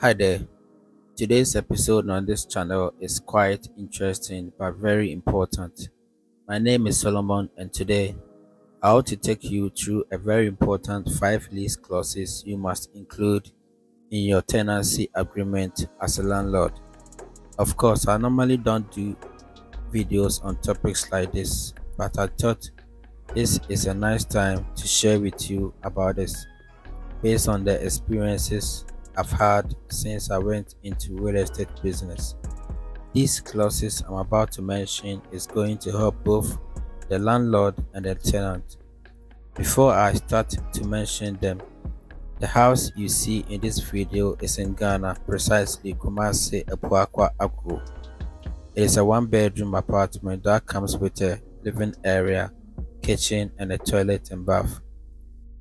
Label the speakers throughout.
Speaker 1: Hi there. Today's episode on this channel is quite interesting but very important. My name is Solomon, and today I want to take you through a very important 5 lease clauses you must include in your tenancy agreement as a landlord. Of course, I normally don't do videos on topics like this, but I thought this is a nice time to share with you about this based on the experiences I've had since I went into real estate business. These clauses I'm about to mention is going to help both the landlord and the tenant. Before I start to mention them, the house you see in this video is in Ghana, precisely Kumasi, Epuakwa, Akru. It is a one-bedroom apartment that comes with a living area, kitchen, and a toilet and bath.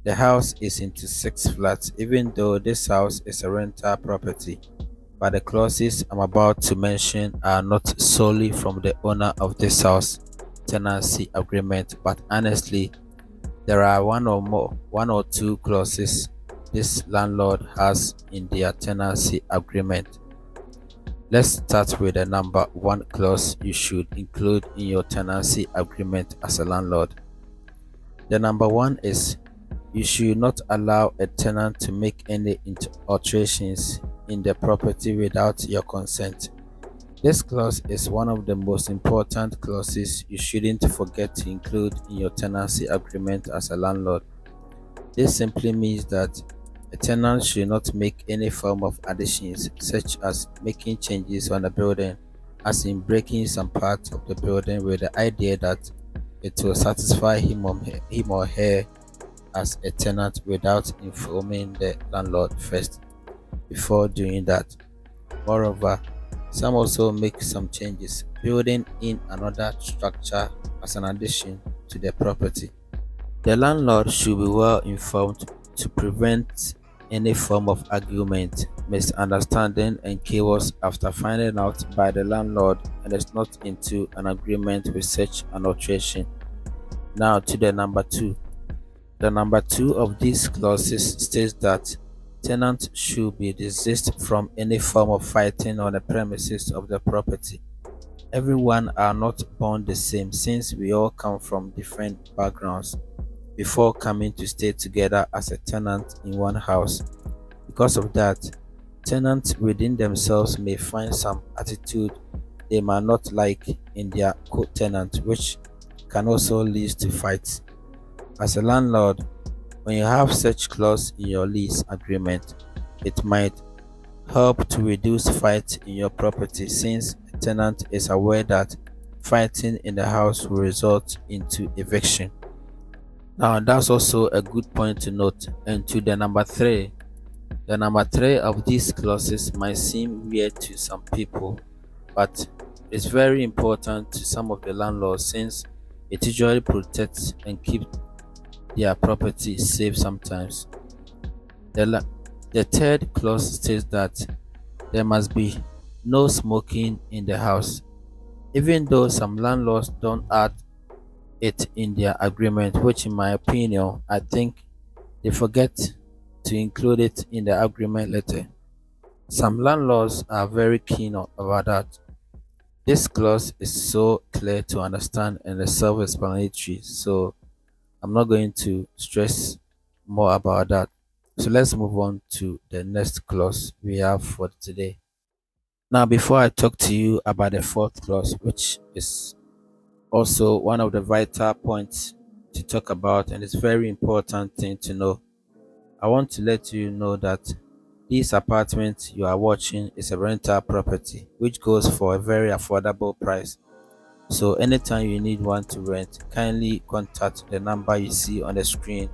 Speaker 1: The house is into 6 flats, even though this house is a rental property. But the clauses I'm about to mention are not solely from the owner of this house tenancy agreement, but honestly, there are one or two clauses this landlord has in their tenancy agreement. Let's start with the number one clause you should include in your tenancy agreement as a landlord. The number one is you should not allow a tenant to make any alterations in the property without your consent. This clause is one of the most important clauses you shouldn't forget to include in your tenancy agreement as a landlord. This simply means that a tenant should not make any form of additions, such as making changes on the building, as in breaking some parts of the building with the idea that it will satisfy him or her as a tenant without informing the landlord first before doing that. Moreover, some also make some changes, building in another structure as an addition to the property. The landlord should be well informed to prevent any form of argument, misunderstanding, and chaos after finding out by the landlord and is not into an agreement with such an alteration. Now to the number two. The number two of these clauses states that tenants should be desist from any form of fighting on the premises of the property. Everyone are not born the same, since we all come from different backgrounds before coming to stay together as a tenant in one house. Because of that, tenants within themselves may find some attitude they might not like in their co-tenant, which can also lead to fights. As a landlord, when you have such clause in your lease agreement, it might help to reduce fights in your property, since a tenant is aware that fighting in the house will result into eviction. Now that's also a good point to note. And to the number three. The number three of these clauses might seem weird to some people, but it's very important to some of the landlords, since it usually protects and keeps their property safe sometimes. The third clause states that there must be no smoking in the house. Even though some landlords don't add it in their agreement, which in my opinion, I think they forget to include it in the agreement letter. Some landlords are very keen about that. This clause is so clear to understand and is self-explanatory, so I'm not going to stress more about that. So let's move on to the next clause we have for today. Now, before I talk to you about the fourth clause, which is also one of the vital points to talk about, and it's very important thing to know, I want to let you know that this apartment you are watching is a rental property which goes for a very affordable price. So anytime you need one to rent, kindly contact the number you see on the screen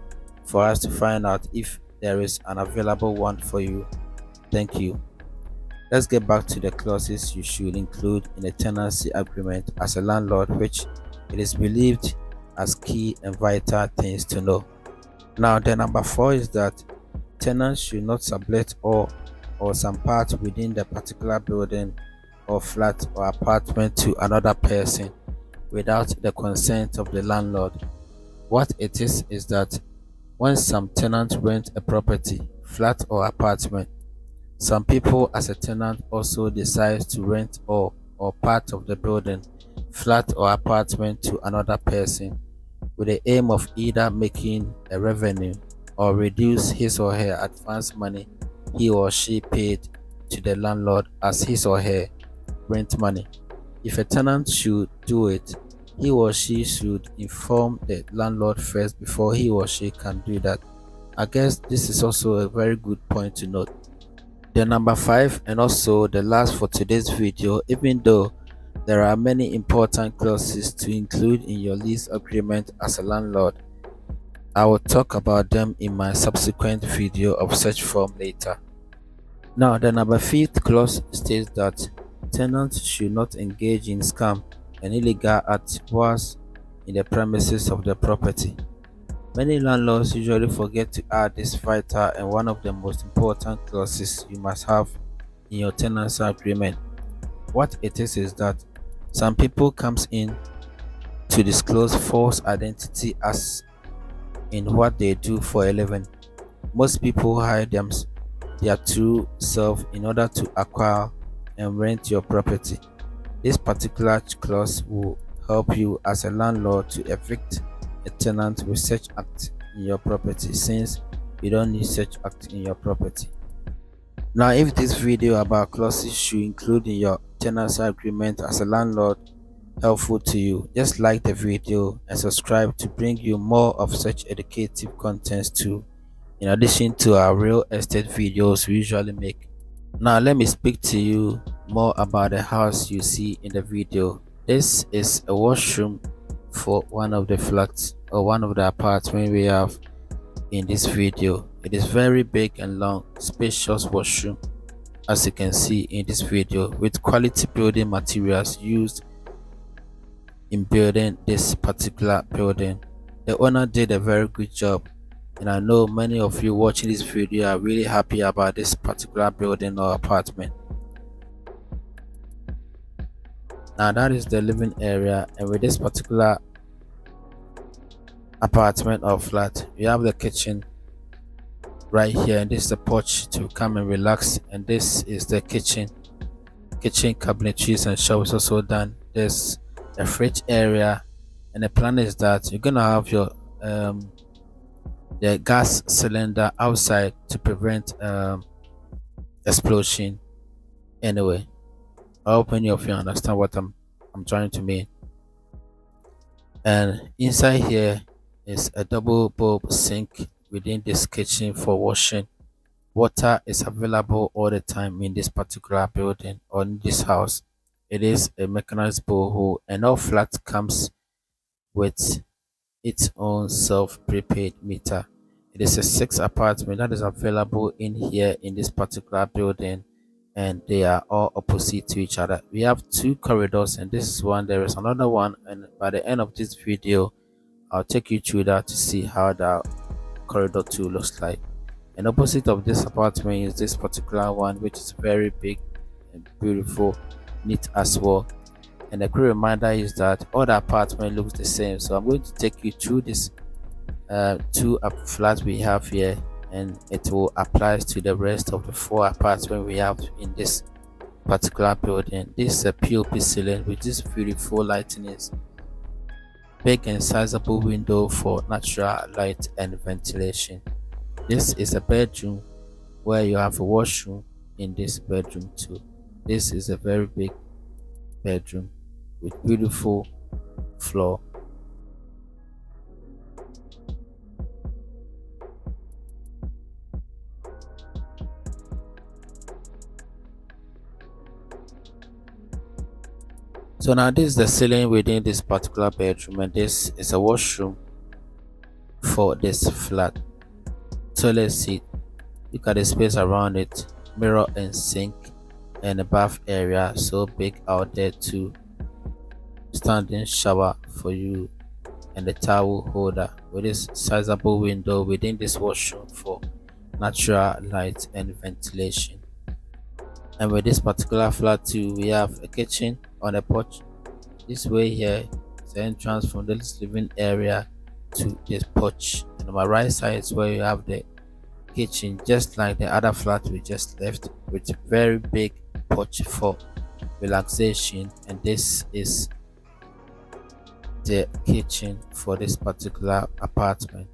Speaker 1: for us to find out if there is an available one for you. Thank you. Let's get back to the clauses you should include in a tenancy agreement as a landlord, which it is believed as key and vital things to know. Now the number four is that tenants should not sublet or some part within the particular building or flat or apartment to another person without the consent of the landlord. What it is that when some tenants rent a property, flat or apartment, Some people as a tenant also decide to rent all or part of the building, flat or apartment to another person with the aim of either making a revenue or reduce his or her advance money he or she paid to the landlord as his or her rent money. If a tenant should do it, he or she should inform the landlord first before he or she can do that. I guess this is also a very good point to note. The number 5 and also the last for today's video, even though there are many important clauses to include in your lease agreement as a landlord, I will talk about them in my subsequent video of such form later. Now, the number 5th clause states that tenants should not engage in scam and illegal acts whilst in the premises of the property. Many landlords usually forget to add this vital and one of the most important clauses you must have in your tenancy agreement. What it is that some people comes in to disclose false identity as in what they do for a living. Most people hide their true self in order to acquire and rent your property. This particular clause will help you as a landlord to evict a tenant with such act in your property, since you don't need such act in your property. Now, if this video about clauses should include in your tenancy agreement as a landlord helpful to you, just like the video and subscribe to bring you more of such educative contents too, in addition to our real estate videos we usually make. Now let me speak to you more about the house you see in the video. This is a washroom for one of the flats or one of the apartments we have in this video. It is very big and long, spacious washroom, as you can see in this video, with quality building materials used in building this particular building. The owner did a very good job, and I know many of you watching this video are really happy about this particular building or apartment. Now that is the living area, and with this particular apartment or flat, we have the kitchen right here, and this is the porch to come and relax, and this is the kitchen cabinetries and shelves also done. There's a fridge area, and the plan is that you're gonna have your the gas cylinder outside to prevent explosion. Anyway, I hope any of you understand what I'm trying to mean. And inside here is a double bulb sink within this kitchen for washing. Water is available all the time in this particular building or in this house. It is a mechanized borehole, and all flats comes with its own self-prepaid meter. It is a 6 apartment that is available in here in this particular building, and they are all opposite to each other. We have 2 corridors, and this is one. There is another one, and by the end of this video I'll take you through that to see how the corridor 2 looks like. And opposite of this apartment is this particular one, which is very big and beautiful, neat as well. And a quick reminder is that all the apartment looks the same, so I'm going to take you through this 2 flats we have here, and it will apply to the rest of the 4 apartments we have in this particular building. This is a POP ceiling with this beautiful lighting, is big and sizable window for natural light and ventilation. This is a bedroom where you have a washroom in this bedroom too. This is a very big bedroom with beautiful floor. So now this is the ceiling within this particular bedroom, and this is a washroom for this flat. Toilet seat, look at the space around it, mirror and sink, and a bath area so big out there too. Standing shower for you, and the towel holder with this sizable window within this washroom for natural light and ventilation. And with this particular flat too, we have a kitchen on a porch. This way here is the entrance from this living area to this porch, and on my right side is where you have the kitchen just like the other flat we just left, with very big porch for relaxation. And this is the kitchen for this particular apartment.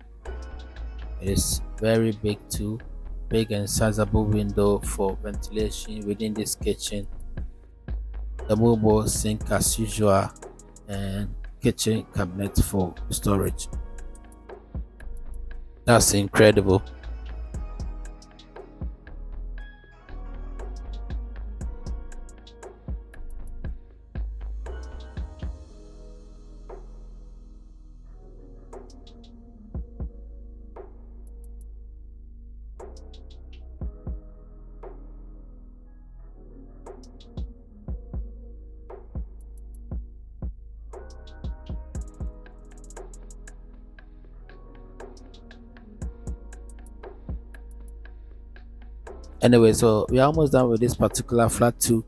Speaker 1: It is very big too, big and sizable window for ventilation within this kitchen, the mobile sink as usual, and kitchen cabinet for storage. That's incredible. Anyway, so we are almost done with this particular flat too.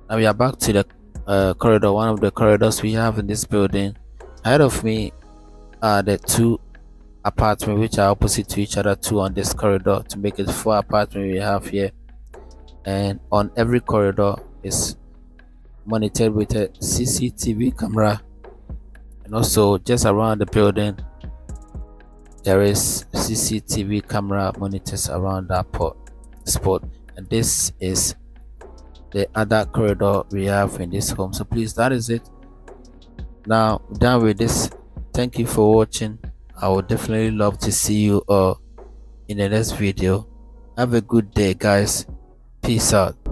Speaker 1: Now we are back to the corridor, one of the corridors we have in this building. Ahead of me are the two apartments which are opposite to each other, two on this corridor, to make it four apartments we have here. And on every corridor is monitored with a CCTV camera, and also just around the building there is CCTV camera monitors around that spot. And this is the other corridor we have in this home. So please, that is it. Now done with this. Thank you for watching. I would definitely love to see you all in the next video. Have a good day, guys. Peace out.